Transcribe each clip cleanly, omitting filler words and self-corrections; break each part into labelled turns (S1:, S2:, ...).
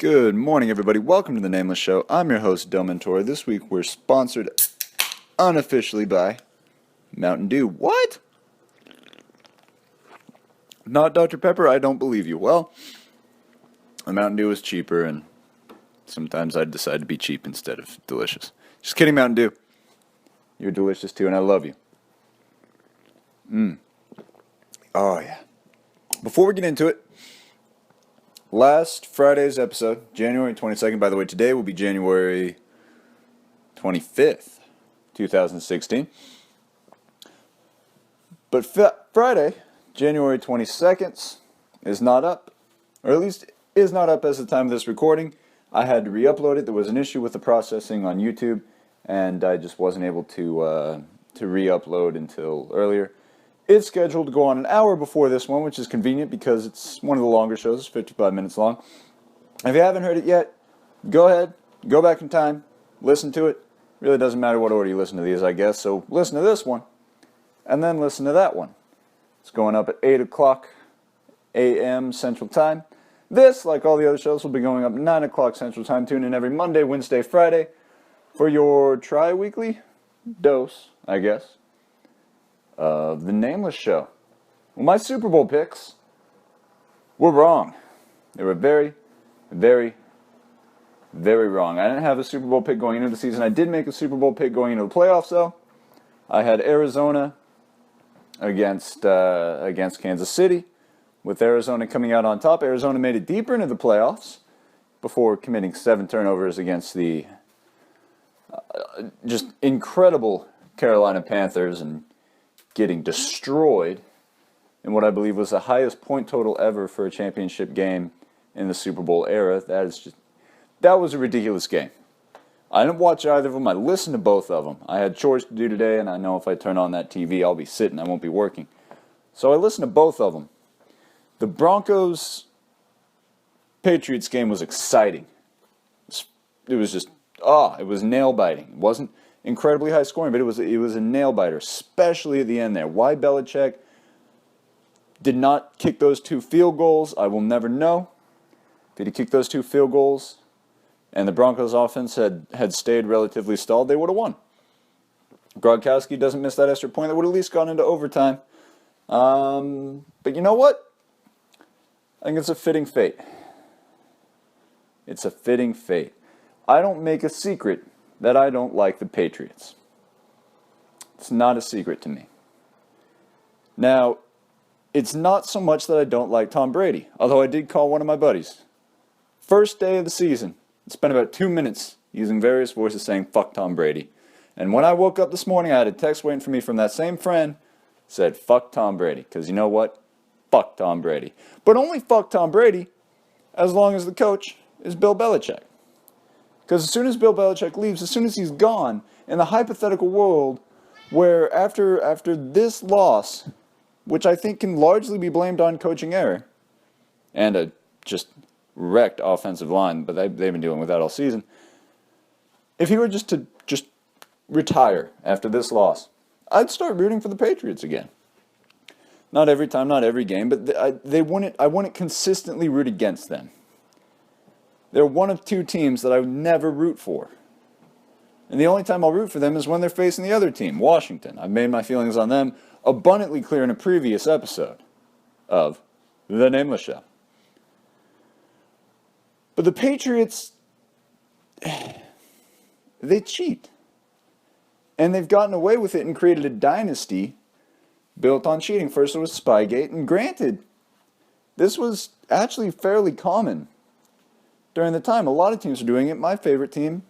S1: Good morning, everybody. Welcome to the Nameless Show. I'm your host, domentora. This week we're sponsored unofficially by Mountain Dew. What? Not Dr. Pepper? I don't believe you. Well, the Mountain Dew is cheaper, and sometimes I decide to be cheap instead of delicious. Just kidding, Mountain Dew. You're delicious too, and I love you. Oh, yeah. Before we get into it, last Friday's episode, January 22nd, by the way, today will be January 25th, 2016. But Friday, January 22nd, is not up, or at least is not up as the time of this recording. I had to re-upload it. There was an issue with the processing on YouTube, and I just wasn't able to re-upload until earlier. It's scheduled to go on an hour before this one, which is convenient because it's one of the longer shows. It's 55 minutes long. If you haven't heard it yet, go ahead, go back in time, listen to it. Really doesn't matter what order you listen to these, I guess. So listen to this one, and then listen to that one. It's going up at 8 o'clock a.m. Central Time. This, like all the other shows, will be going up at 9 o'clock Central Time. Tune in every Monday, Wednesday, Friday for your tri-weekly dose, I guess, of the Nameless Show. Well, my Super Bowl picks were wrong. They were very, very, very wrong. I didn't have a Super Bowl pick going into the season. I did make a Super Bowl pick going into the playoffs, though. I had Arizona against Kansas City, with Arizona coming out on top. Arizona made it deeper into the playoffs before committing 7 turnovers against the just incredible Carolina Panthers and getting destroyed in what I believe was the highest point total ever for a championship game in the Super Bowl era. That was a ridiculous game. I didn't watch either of them. I listened to both of them. I had chores to do today, and I know if I turn on that TV, I'll be sitting. I won't be working. So I listened to both of them. The Broncos-Patriots game was exciting. It was just, it was nail-biting. It wasn't incredibly high scoring, but it was a nail-biter, especially at the end there. Why Belichick did not kick those 2 field goals, I will never know. If he'd kicked those 2 field goals and the Broncos offense had stayed relatively stalled, they would have won. Gronkowski doesn't miss that extra point. That would have at least gone into overtime. But you know what? I think it's a fitting fate. It's a fitting fate. I don't make a secret that I don't like the Patriots. It's not a secret to me. Now, it's not so much that I don't like Tom Brady, although I did call one of my buddies. First day of the season, spent about 2 minutes using various voices saying, fuck Tom Brady. And when I woke up this morning, I had a text waiting for me from that same friend, said, fuck Tom Brady. Because you know what? Fuck Tom Brady. But only fuck Tom Brady as long as the coach is Bill Belichick. Because as soon as Bill Belichick leaves, as soon as he's gone, in the hypothetical world where after this loss, which I think can largely be blamed on coaching error, and a just wrecked offensive line, but they've been dealing with that all season, if he were just to retire after this loss, I'd start rooting for the Patriots again. Not every time, not every game, but I wouldn't consistently root against them. They're one of 2 teams that I would never root for. And the only time I'll root for them is when they're facing the other team, Washington. I've made my feelings on them abundantly clear in a previous episode of The Nameless Show. But the Patriots, they cheat. And they've gotten away with it and created a dynasty built on cheating. First it was Spygate, and granted, this was actually fairly common during the time. A lot of teams were doing it. My favorite team,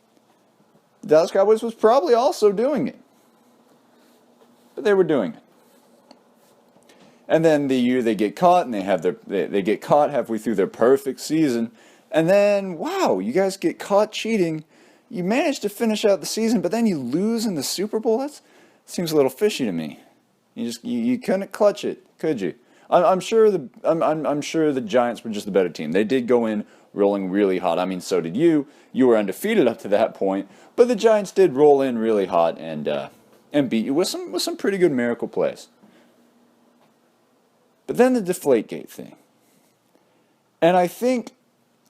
S1: the Dallas Cowboys, was probably also doing it. But they were doing it. And then the year they get caught, and they get caught halfway through their perfect season, and then, wow, you guys get caught cheating. You manage to finish out the season, but then you lose in the Super Bowl? That seems a little fishy to me. You couldn't clutch it, could you? I'm sure the Giants were just the better team. They did go in rolling really hot. I mean, so did you. You were undefeated up to that point, but the Giants did roll in really hot and beat you with some pretty good miracle plays. But then the Deflategate thing. And I think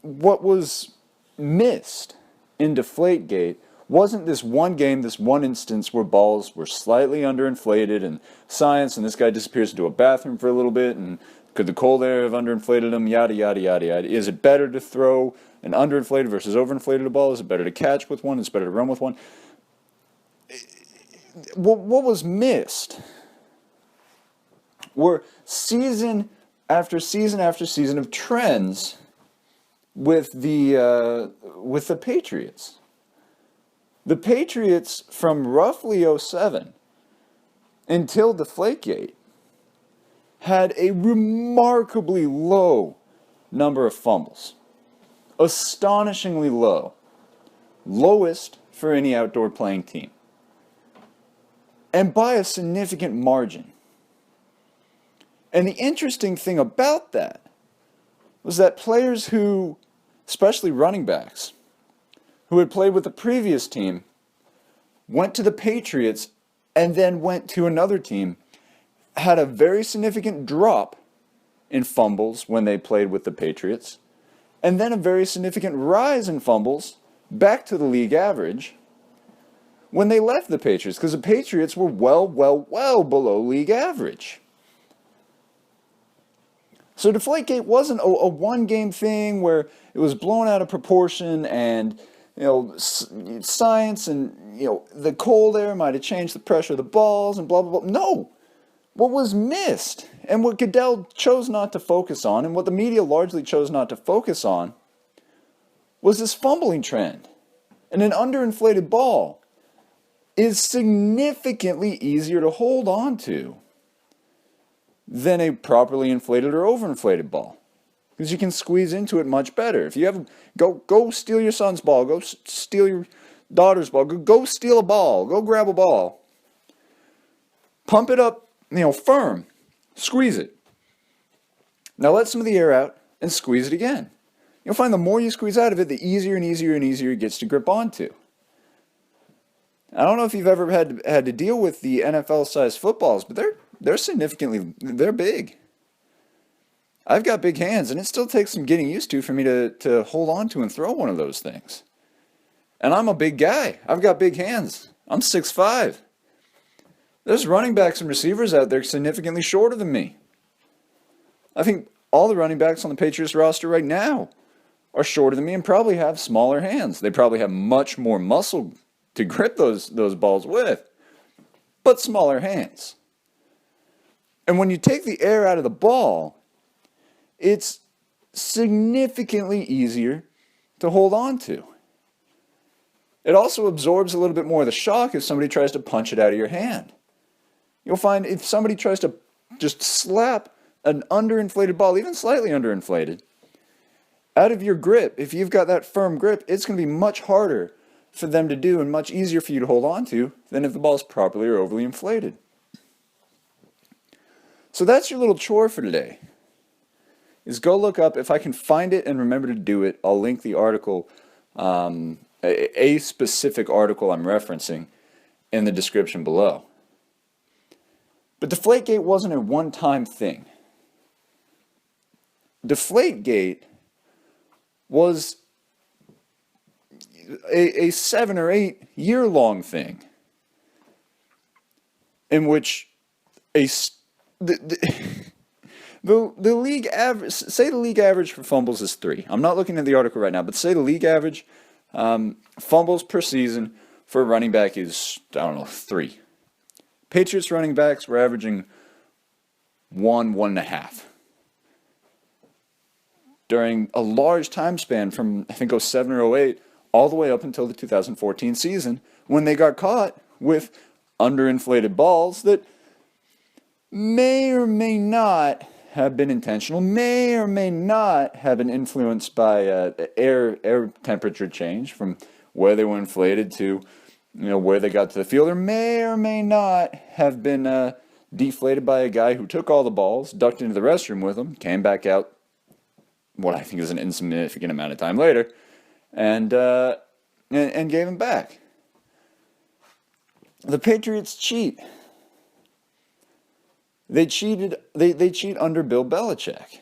S1: what was missed in Deflategate wasn't this one game, this one instance where balls were slightly underinflated and science, and this guy disappears into a bathroom for a little bit, and could the cold air have underinflated him, yada, yada, yada, yada. Is it better to throw an underinflated versus overinflated ball? Is it better to catch with one? Is it better to run with one? What was missed were season after season after season of trends with the Patriots. The Patriots from roughly '07 until Deflategate had a remarkably low number of fumbles. Astonishingly low. Lowest for any outdoor playing team. And by a significant margin. And the interesting thing about that was that players who, especially running backs, who had played with the previous team, went to the Patriots and then went to another team, had a very significant drop in fumbles when they played with the Patriots, and then a very significant rise in fumbles back to the league average when they left the Patriots, because the Patriots were well below league average. So Deflategate wasn't a one-game thing where it was blown out of proportion and, science and, the cold air might have changed the pressure of the balls and blah, blah, blah. No! What was missed, and what Goodell chose not to focus on, and what the media largely chose not to focus on, was this fumbling trend. And an underinflated ball is significantly easier to hold on to than a properly inflated or overinflated ball. Because you can squeeze into it much better. If you have, go steal your son's ball, go steal your daughter's ball, go steal a ball, go grab a ball, pump it up, firm, squeeze it. Now let some of the air out and squeeze it again. You'll find the more you squeeze out of it, the easier and easier and easier it gets to grip onto. I don't know if you've ever had to deal with the NFL-sized footballs, but they're big. I've got big hands, and it still takes some getting used to for me to hold on to and throw one of those things. And I'm a big guy. I've got big hands. I'm 6'5". There's running backs and receivers out there significantly shorter than me. I think all the running backs on the Patriots roster right now are shorter than me and probably have smaller hands. They probably have much more muscle to grip those balls with, but smaller hands. And when you take the air out of the ball, it's significantly easier to hold on to. It also absorbs a little bit more of the shock if somebody tries to punch it out of your hand. You'll find if somebody tries to just slap an underinflated ball, even slightly underinflated, out of your grip, if you've got that firm grip, it's going to be much harder for them to do and much easier for you to hold on to than if the ball's properly or overly inflated. So that's your little chore for today, is go look up, if I can find it and remember to do it, I'll link the article, a specific article I'm referencing in the description below. But Deflategate wasn't a one-time thing. Deflategate was a 7 or 8 year long thing in which the league average, say the league average for fumbles is 3. I'm not looking at the article right now, but say the league average fumbles per season for a running back is, 3. Patriots running backs were averaging 1.5. During a large time span from, I think, '07 or '08, all the way up until the 2014 season, when they got caught with underinflated balls that may or may not have been intentional, may or may not have been influenced by air temperature change from where they were inflated to where they got to the field, or may not have been deflated by a guy who took all the balls, ducked into the restroom with them, came back out, what I think is an insignificant amount of time later, and gave them back. The Patriots cheat. They cheated. They cheat under Bill Belichick.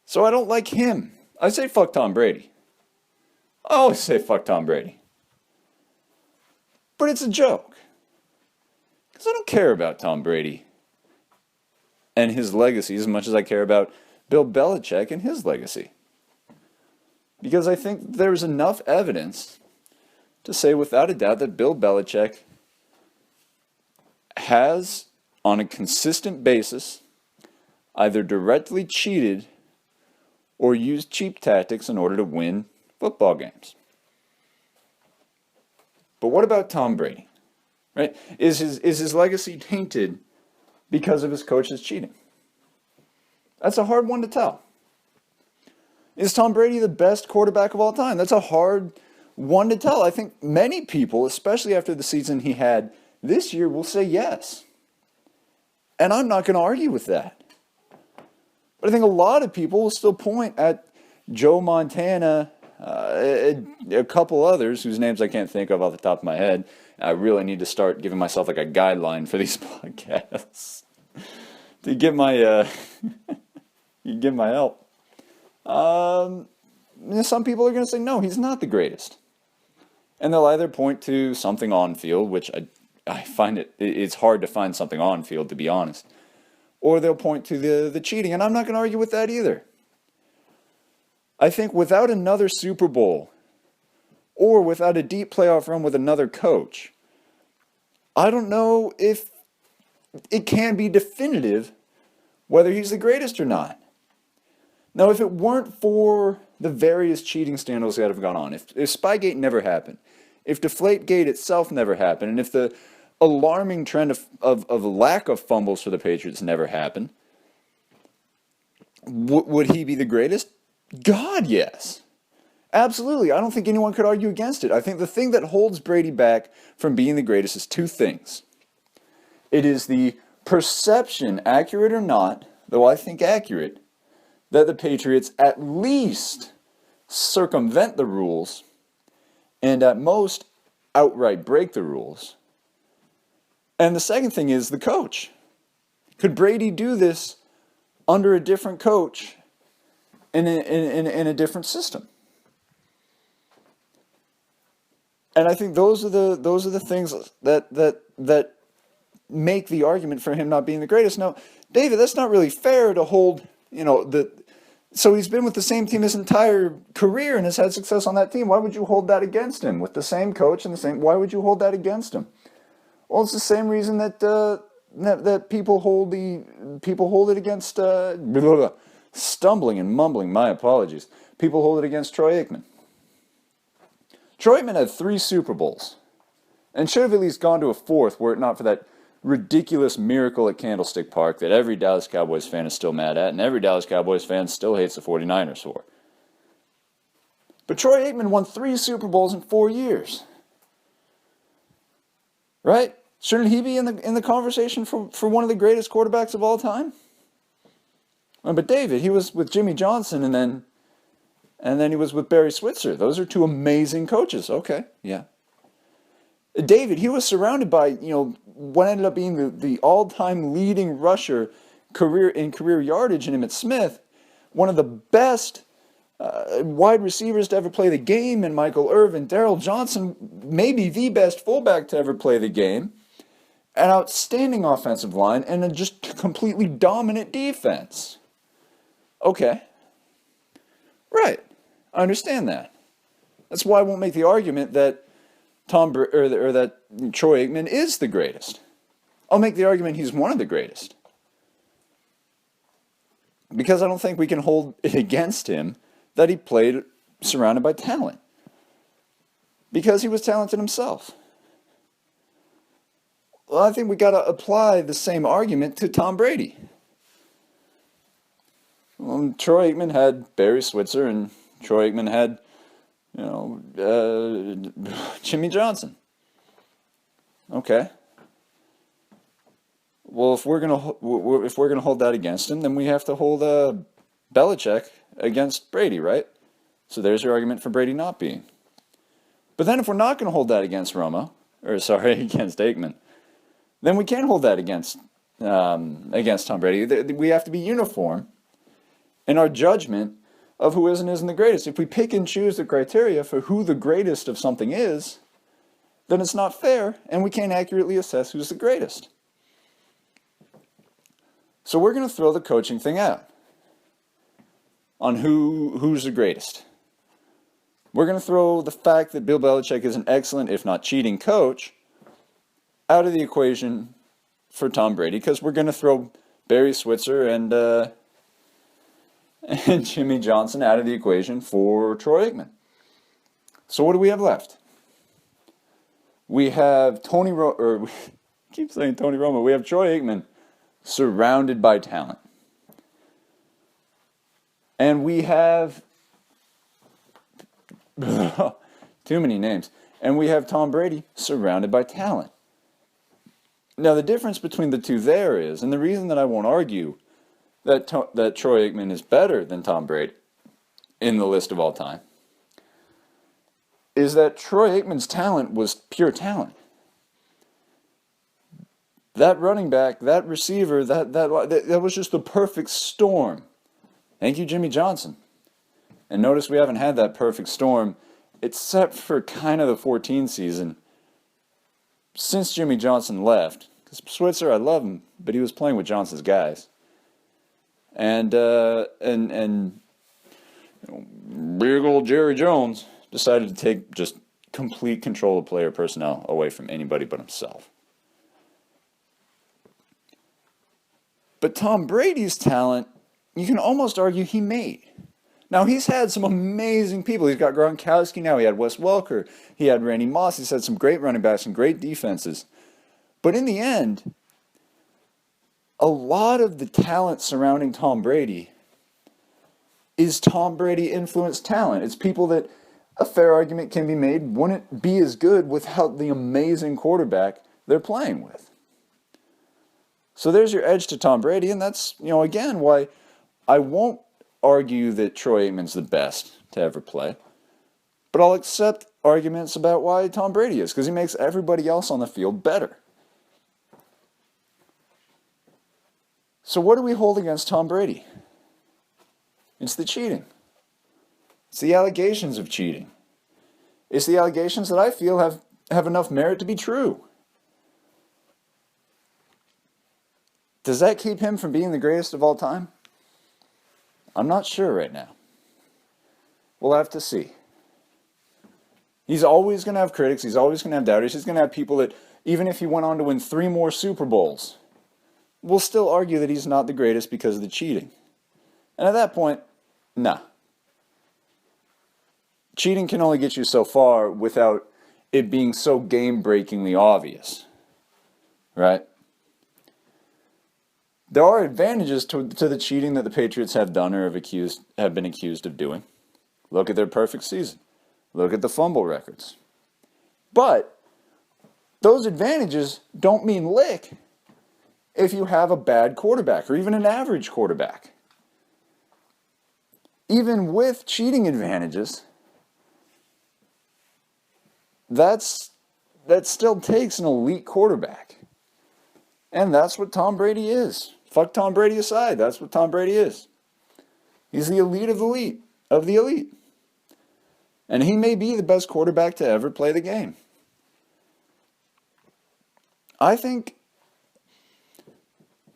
S1: So I don't like him I say fuck Tom Brady. I always say fuck Tom Brady. But it's a joke. Because I don't care about Tom Brady and his legacy as much as I care about Bill Belichick and his legacy. Because I think there's enough evidence to say without a doubt that Bill Belichick has, on a consistent basis, either directly cheated or used cheap tactics in order to win football games. But what about Tom Brady? Right? Is his legacy tainted because of his coach's cheating? That's a hard one to tell. Is Tom Brady the best quarterback of all time? That's a hard one to tell. I think many people, especially after the season he had this year, will say yes. And I'm not going to argue with that. But I think a lot of people will still point at Joe Montana, a couple others whose names I can't think of off the top of my head. I really need to start giving myself like a guideline for these podcasts to get my get my help. Some people are going to say no, he's not the greatest, and they'll either point to something on field, which I find it's hard to find something on field, to be honest, or they'll point to the cheating, and I'm not going to argue with that either. I think without another Super Bowl, or without a deep playoff run with another coach, I don't know if it can be definitive whether he's the greatest or not. Now, if it weren't for the various cheating scandals that have gone on, if Spygate never happened, if Deflategate itself never happened, and if the alarming trend of lack of fumbles for the Patriots never happened, would he be the greatest? God, yes. Absolutely. I don't think anyone could argue against it. I think the thing that holds Brady back from being the greatest is two things. It is the perception, accurate or not, though I think accurate, that the Patriots at least circumvent the rules and at most outright break the rules. And the second thing is the coach. Could Brady do this under a different coach in a different system? And I think those are the things that make the argument for him not being the greatest. Now, David, that's not really fair to hold, so he's been with the same team his entire career and has had success on that team. Why would you hold that against him? With the same coach and why would you hold that against him? Well, it's the same reason that people hold it against stumbling and mumbling. My apologies. People hold it against Troy Aikman. Troy Aikman had 3 Super Bowls and should have at least gone to a 4th were it not for that ridiculous miracle at Candlestick Park that every Dallas Cowboys fan is still mad at and every Dallas Cowboys fan still hates the 49ers for. But Troy Aikman won 3 Super Bowls in 4 years. Right? Shouldn't he be in the conversation for one of the greatest quarterbacks of all time? But David, he was with Jimmy Johnson and then he was with Barry Switzer. Those are 2 amazing coaches. Okay, yeah. David, he was surrounded by, what ended up being the all-time leading rusher career yardage in Emmitt Smith, one of the best wide receivers to ever play the game in Michael Irvin, Darryl Johnson, maybe the best fullback to ever play the game, an outstanding offensive line, and a just completely dominant defense. Okay. Right. I understand that. That's why I won't make the argument that that Troy Aikman is the greatest. I'll make the argument he's one of the greatest. Because I don't think we can hold it against him that he played surrounded by talent. Because he was talented himself. Well, I think we got to apply the same argument to Tom Brady. Well, Troy Aikman had Barry Switzer, and Troy Aikman had, Jimmy Johnson. Okay. Well, if we're gonna hold that against him, then we have to hold Belichick against Brady, right? So there's your argument for Brady not being. But then if we're not going to hold that against against Aikman, then we can't hold that against Tom Brady. We have to be uniform in our judgment of who is and isn't the greatest. If we pick and choose the criteria for who the greatest of something is, then it's not fair, and we can't accurately assess who's the greatest. So we're going to throw the coaching thing out on who's the greatest. We're going to throw the fact that Bill Belichick is an excellent, if not cheating, coach out of the equation for Tom Brady, because we're going to throw Barry Switzer and Jimmy Johnson out of the equation for Troy Aikman. So what do we have left? We have we keep saying Tony Romo. We have Troy Aikman surrounded by talent. And we have too many names. And we have Tom Brady surrounded by talent. Now the difference between the two there is, and the reason that I won't argue that Troy Aikman is better than Tom Brady in the list of all time, is that Troy Aikman's talent was pure talent. That running back, that receiver, that was just the perfect storm. Thank you, Jimmy Johnson. And notice we haven't had that perfect storm, except for kind of the 14 season, since Jimmy Johnson left. Because Switzer, I love him, but he was playing with Johnson's guys. And big old Jerry Jones decided to take just complete control of player personnel away from anybody but himself. But Tom Brady's talent, you can almost argue he made. Now, he's had some amazing people. He's got Gronkowski now. He had Wes Welker. He had Randy Moss. He's had some great running backs and great defenses. But in the end, a lot of the talent surrounding Tom Brady is Tom Brady influenced talent. It's people that a fair argument can be made wouldn't be as good without the amazing quarterback they're playing with. So there's your edge to Tom Brady, and that's, again, why I won't argue that Troy Aikman's the best to ever play, but I'll accept arguments about why Tom Brady is, because he makes everybody else on the field better. So what do we hold against Tom Brady? It's the cheating. It's the allegations of cheating. It's the allegations that I feel have enough merit to be true. Does that keep him from being the greatest of all time? I'm not sure right now. We'll have to see. He's always going to have critics. He's always going to have doubters. He's going to have people that, even if he went on to win 3 more Super Bowls, will still argue that he's not the greatest because of the cheating. And at that point, nah. Cheating can only get you so far without it being so game-breakingly obvious. Right? There are advantages to the cheating that the Patriots have done or have been accused of doing. Look at their perfect season. Look at the fumble records. But those advantages don't mean lick if you have a bad quarterback or even an average quarterback. Even with cheating advantages, that still takes an elite quarterback. And that's what Tom Brady is. Fuck Tom Brady aside, that's what Tom Brady is. He's the elite of the elite. And he may be the best quarterback to ever play the game. I think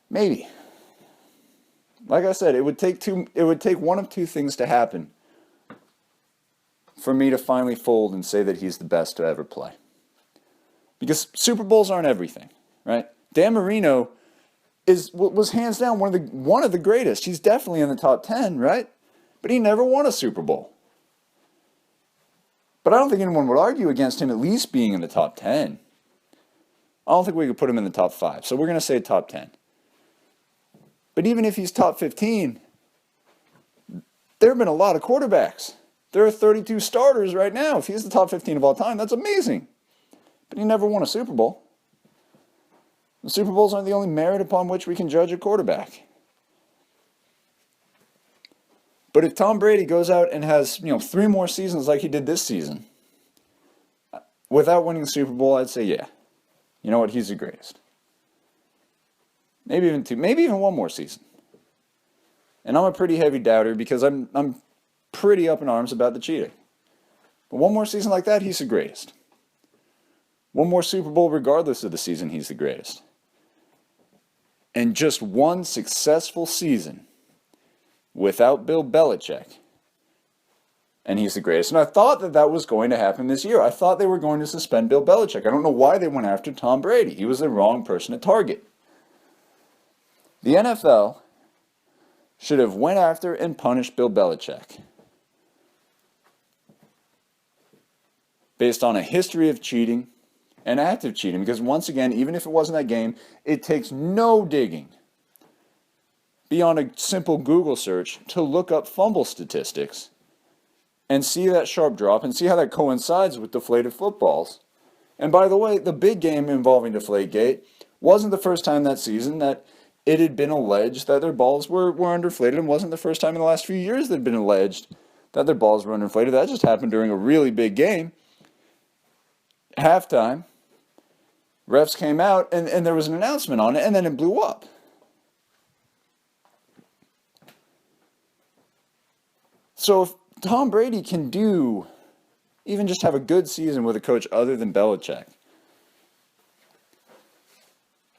S1: maybe. Like I said, it would take one of two things to happen for me to finally fold and say that he's the best to ever play. Because Super Bowls aren't everything, right? Dan Marino was hands down one of the greatest. He's definitely in the top 10, right? But he never won a Super Bowl. But I don't think anyone would argue against him at least being in the top 10. I don't think we could put him in the top 5. So we're going to say top 10. But even if he's top 15, there have been a lot of quarterbacks. There are 32 starters right now. If he's the top 15 of all time, that's amazing. But he never won a Super Bowl. The Super Bowls aren't the only merit upon which we can judge a quarterback. But if Tom Brady goes out and has, 3 more seasons like he did this season, without winning the Super Bowl, I'd say, yeah. You know what? He's the greatest. Maybe even 2, maybe even 1 more season. And I'm a pretty heavy doubter because I'm pretty up in arms about the cheating. But one more season like that, he's the greatest. One more Super Bowl, regardless of the season, he's the greatest. And just one successful season without Bill Belichick, and he's the greatest. And I thought that that was going to happen this year. I thought they were going to suspend Bill Belichick. I don't know why they went after Tom Brady. He was the wrong person to target. The NFL should have went after and punished Bill Belichick based on a history of cheating and active cheating. Because once again, even if it wasn't that game, it takes no digging beyond a simple Google search to look up fumble statistics and see that sharp drop and see how that coincides with deflated footballs. And by the way, the big game involving Deflategate wasn't the first time that season that it had been alleged that their balls were underinflated, and wasn't the first time in the last few years that had been alleged that their balls were underinflated. That just happened during a really big game. Halftime, refs came out, and there was an announcement on it, and then it blew up. So if Tom Brady can do, even just have a good season with a coach other than Belichick,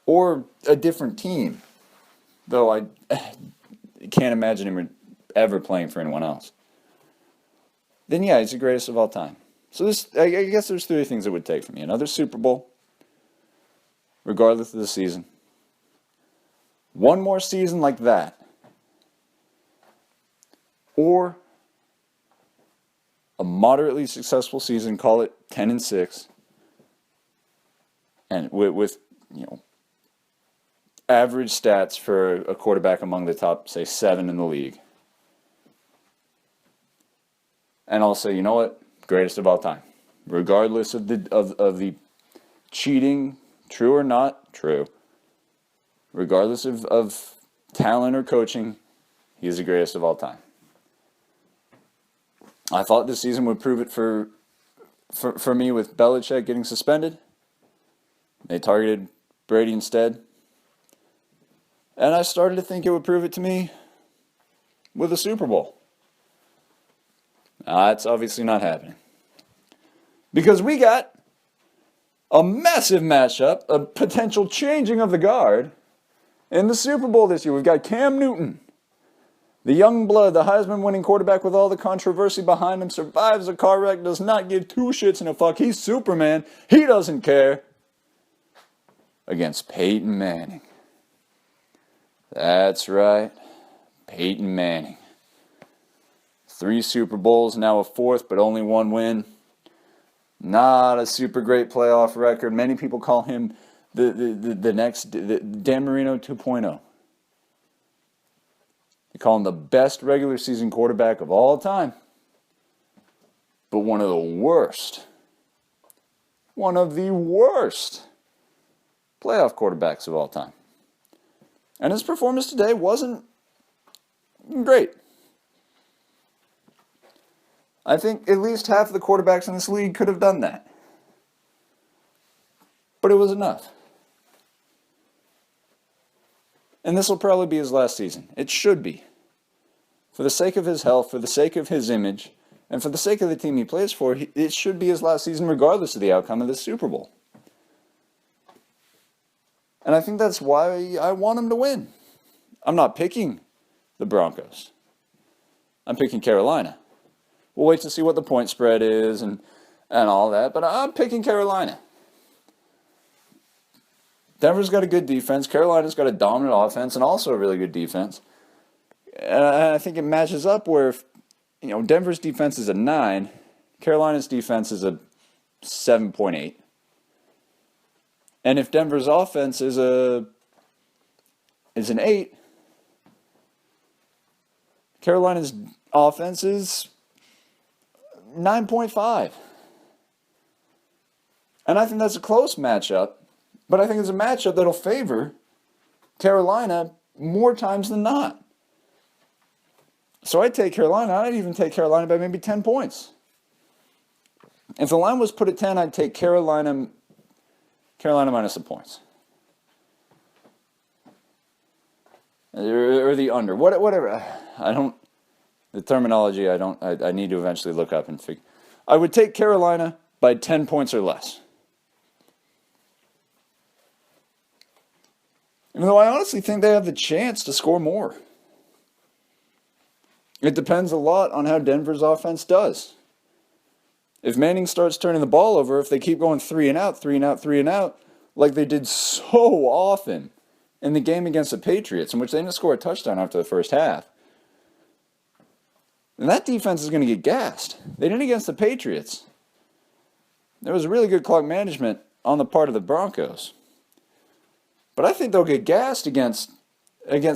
S1: or a different team, though I can't imagine him ever playing for anyone else, then yeah, he's the greatest of all time. So I guess there's three things it would take for me. Another Super Bowl, regardless of the season. One more season like that. Or a moderately successful season, call it 10-6, and with average stats for a quarterback among the top, say, 7 in the league. And I'll say, you know what? Greatest of all time. Regardless of the cheating, true or not true, regardless of talent or coaching, he's the greatest of all time. I thought this season would prove it for me with Belichick getting suspended. They targeted Brady instead. And I started to think it would prove it to me with a Super Bowl. That's obviously not happening. Because we got a massive matchup, a potential changing of the guard in the Super Bowl this year. We've got Cam Newton, the young blood, the Heisman-winning quarterback with all the controversy behind him, survives a car wreck, does not give two shits in a fuck. He's Superman. He doesn't care. Against Peyton Manning. That's right. Peyton Manning. 3 Super Bowls, now a 4th, but only 1 win. Not a super great playoff record. Many people call him the next Dan Marino 2.0. They call him the best regular season quarterback of all time. But one of the worst playoff quarterbacks of all time. And his performance today wasn't great. I think at least half of the quarterbacks in this league could have done that. But it was enough. And this will probably be his last season. It should be. For the sake of his health, for the sake of his image, and for the sake of the team he plays for, it should be his last season regardless of the outcome of the Super Bowl. And I think that's why I want him to win. I'm not picking the Broncos. I'm picking Carolina. We'll wait to see what the point spread is and all that, but I'm picking Carolina. Denver's got a good defense. Carolina's got a dominant offense and also a really good defense. And I think it matches up where if, Denver's defense is a 9, Carolina's defense is a 7.8. And if Denver's offense is an 8, Carolina's offense is 9.5. And I think that's a close matchup, but I think it's a matchup that'll favor Carolina more times than not. So I'd take Carolina. I'd even take Carolina by maybe 10 points. If the line was put at 10, I'd take Carolina minus the points. Or the under. Whatever. I don't The terminology I need to eventually look up and figure. I would take Carolina by 10 points or less. Even though I honestly think they have the chance to score more. It depends a lot on how Denver's offense does. If Manning starts turning the ball over, if they keep going 3 and out, 3 and out, 3 and out, like they did so often in the game against the Patriots, in which they didn't score a touchdown after the first half, then that defense is going to get gassed. They didn't against the Patriots. There was really good clock management on the part of the Broncos. But I think they'll get gassed against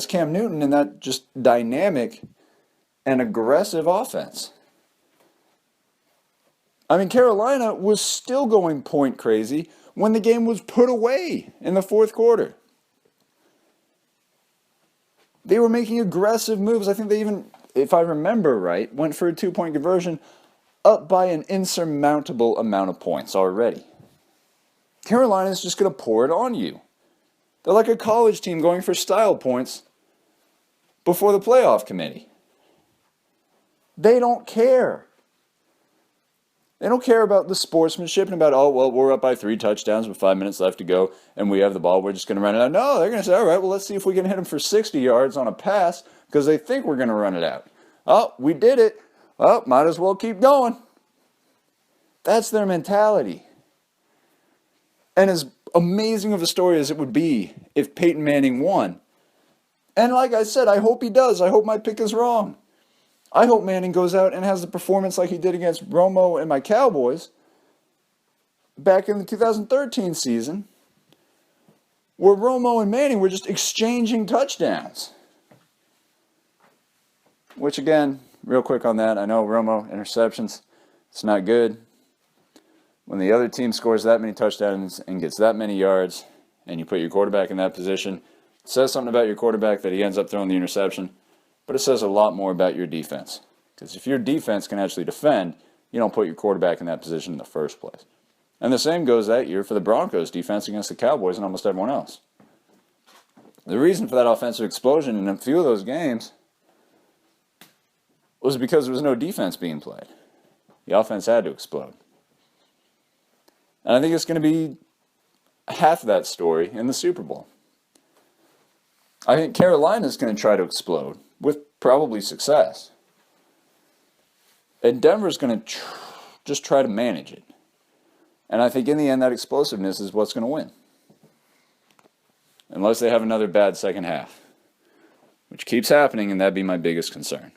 S1: Cam Newton in that just dynamic and aggressive offense. I mean, Carolina was still going point crazy when the game was put away in the fourth quarter. They were making aggressive moves. I think they even, if I remember right, went for a 2-point conversion up by an insurmountable amount of points already. Carolina's just going to pour it on you. They're like a college team going for style points before the playoff committee. They don't care. They don't care about the sportsmanship and about, oh, well, we're up by 3 touchdowns with 5 minutes left to go and we have the ball, we're just going to run it out. No, they're going to say, all right, well, let's see if we can hit them for 60 yards on a pass because they think we're going to run it out. Oh, we did it. Oh, might as well keep going. That's their mentality. And as amazing of a story as it would be if Peyton Manning won, and like I said, I hope he does. I hope my pick is wrong. I hope Manning goes out and has the performance like he did against Romo and my Cowboys back in the 2013 season, where Romo and Manning were just exchanging touchdowns. Which, again, real quick on that, I know Romo interceptions, it's not good. When the other team scores that many touchdowns and gets that many yards, and you put your quarterback in that position, it says something about your quarterback that he ends up throwing the interception. But it says a lot more about your defense. Because if your defense can actually defend, you don't put your quarterback in that position in the first place. And the same goes that year for the Broncos' defense against the Cowboys and almost everyone else. The reason for that offensive explosion in a few of those games was because there was no defense being played. The offense had to explode. And I think it's going to be half of that story in the Super Bowl. I think Carolina's going to try to explode with probably success. And Denver's going to just try to manage it. And I think in the end, that explosiveness is what's going to win. Unless they have another bad second half. Which keeps happening, and that'd be my biggest concern.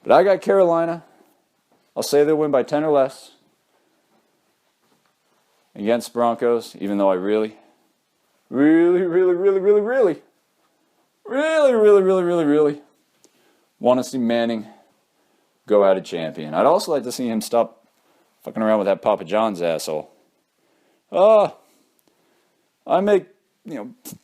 S1: But I got Carolina. I'll say they'll win by 10 or less. Against Broncos, even though I really want to see Manning go out a champion. I'd also like to see him stop fucking around with that Papa John's asshole. I make,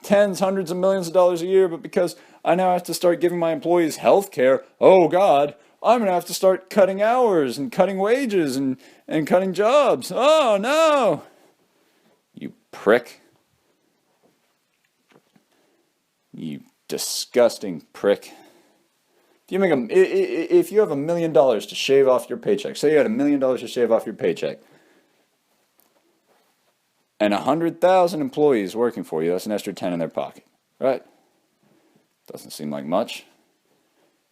S1: tens, hundreds of millions of dollars a year, but because I now have to start giving my employees health care, oh God, I'm going to have to start cutting hours and cutting wages and cutting jobs. Oh no! You prick. You disgusting prick. If you have $1 million to shave off your paycheck, say you had $1 million to shave off your paycheck, and 100,000 employees working for you, that's an extra 10 in their pocket, right? Doesn't seem like much.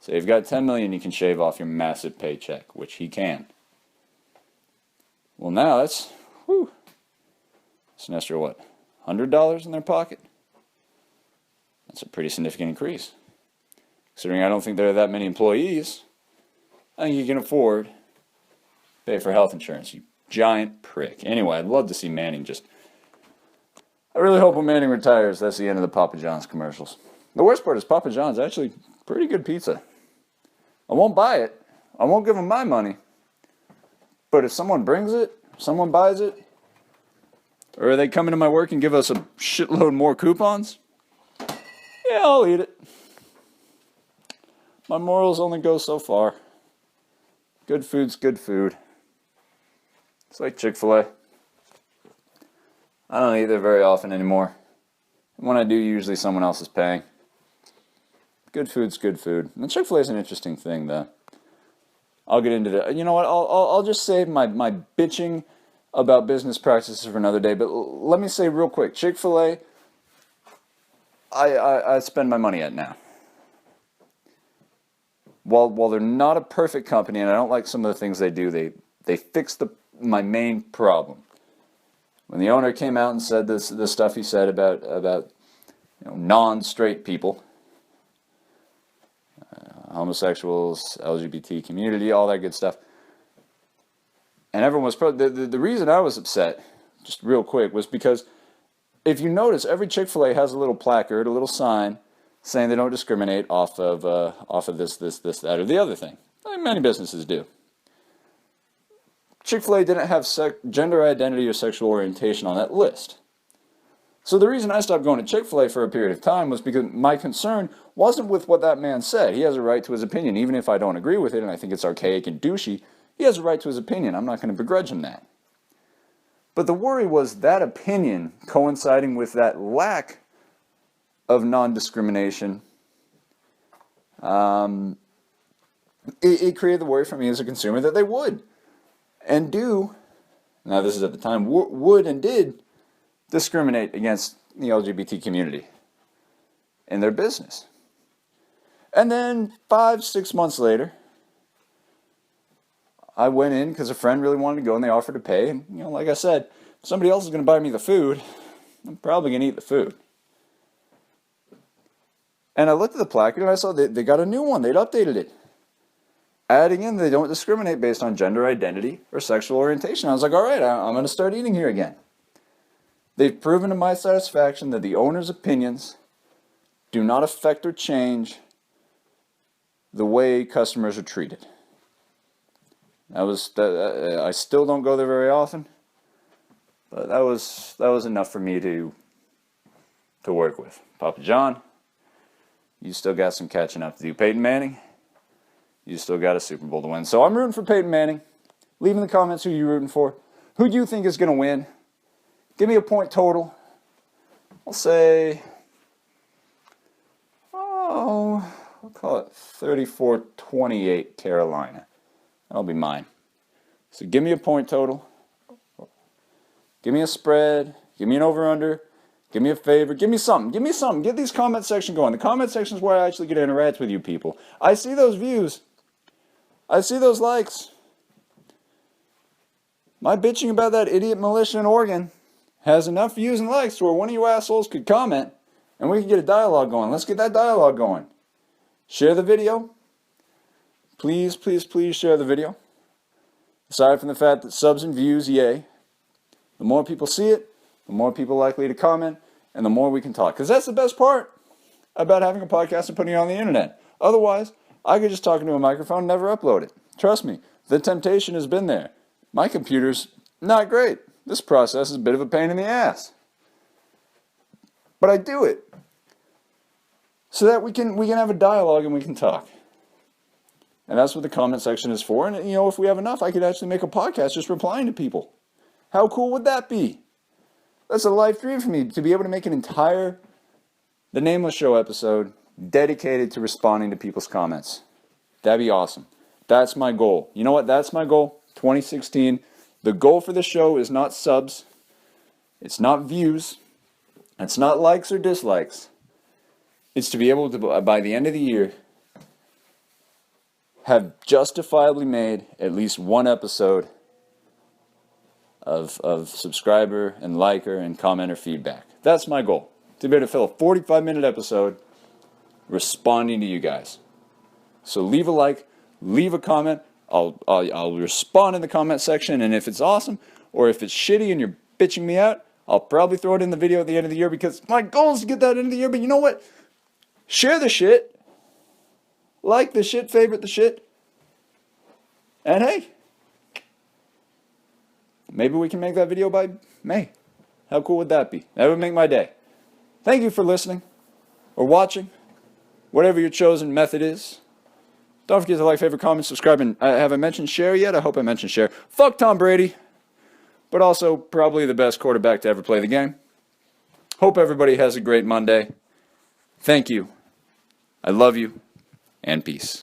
S1: So you've got 10 million you can shave off your massive paycheck, which he can. Well, now that's an extra what? $100 in their pocket? That's a pretty significant increase. Considering I don't think there are that many employees, I think you can afford to pay for health insurance, you giant prick. Anyway, I'd love to see Manning I really hope when Manning retires, that's the end of the Papa John's commercials. The worst part is Papa John's actually pretty good pizza. I won't buy it. I won't give them my money. But if someone brings it, someone buys it, or they come into my work and give us a shitload more coupons, yeah, I'll eat it. My morals only go so far. Good food's good food. It's like Chick-fil-A. I don't eat there very often anymore. And when I do, usually someone else is paying. Good food's good food. And Chick-fil-A is an interesting thing, though. I'll get into that. You know what? I'll just save my bitching about business practices for another day. But let me say real quick, Chick-fil-A, I spend my money at now. While they're not a perfect company, and I don't like some of the things they do, they fix my main problem. When the owner came out and said this stuff he said about non-straight people, homosexuals, LGBT community, all that good stuff, and everyone was the reason I was upset, just real quick, was because if you notice, every Chick-fil-A has a little placard, a little sign, saying they don't discriminate off of this, that, or the other thing. Like many businesses do. Chick-fil-A didn't have gender identity or sexual orientation on that list. So the reason I stopped going to Chick-fil-A for a period of time was because my concern wasn't with what that man said. He has a right to his opinion, even if I don't agree with it and I think it's archaic and douchey. He has a right to his opinion. I'm not going to begrudge him that. But the worry was that opinion coinciding with that lack of non-discrimination. It created the worry for me as a consumer that they would and do, now this is at the time, would and did discriminate against the LGBT community in their business. And then 5-6 months later, I went in because a friend really wanted to go and they offered to pay. And, like I said, if somebody else is going to buy me the food, I'm probably going to eat the food. And I looked at the placard and I saw they got a new one. They'd updated it. Adding in they don't discriminate based on gender identity or sexual orientation. I was like, all right, I'm going to start eating here again. They've proven to my satisfaction that the owner's opinions do not affect or change the way customers are treated. I still don't go there very often, but that was enough for me to work with. Papa John, you still got some catching up to do. Peyton Manning, you still got a Super Bowl to win. So I'm rooting for Peyton Manning. Leave in the comments who you're rooting for. Who do you think is going to win? Give me a point total. I'll say, I'll call it 34-28 Carolina. That'll be mine. So give me a point total. Give me a spread. Give me an over-under. Give me a favor. Give me something. Give me something. Get these comment section going. The comment section is where I actually get to interact with you people. I see those views. I see those likes. My bitching about that idiot militia in Oregon has enough views and likes to where one of you assholes could comment and we can get a dialogue going. Let's get that dialogue going. Share the video. Please, please, please share the video. Aside from the fact that subs and views, yay. The more people see it, the more people likely to comment, and the more we can talk. Because that's the best part about having a podcast and putting it on the internet. Otherwise, I could just talk into a microphone and never upload it. Trust me, the temptation has been there. My computer's not great. This process is a bit of a pain in the ass. But I do it so that we can have a dialogue and we can talk. And that's what the comment section is for. And, if we have enough, I could actually make a podcast just replying to people. How cool would that be? That's a life dream for me, to be able to make the Nameless Show episode dedicated to responding to people's comments. That'd be awesome. That's my goal. You know what? That's my goal. 2016. The goal for the show is not subs. It's not views. It's not likes or dislikes. It's to be able to, by the end of the year, have justifiably made at least one episode of subscriber and liker and commenter feedback. That's my goal. To be able to fill a 45-minute episode responding to you guys. So leave a like, leave a comment. I'll respond in the comment section, and if it's awesome or if it's shitty and you're bitching me out, I'll probably throw it in the video at the end of the year because my goal is to get that end of the year. But you know what? Share the shit. Like the shit, favorite the shit. And hey, maybe we can make that video by May. How cool would that be? That would make my day. Thank you for listening or watching, whatever your chosen method is. Don't forget to like, favorite, comment, subscribe, and have I mentioned share yet? I hope I mentioned share. Fuck Tom Brady, but also probably the best quarterback to ever play the game. Hope everybody has a great Monday. Thank you. I love you, and peace.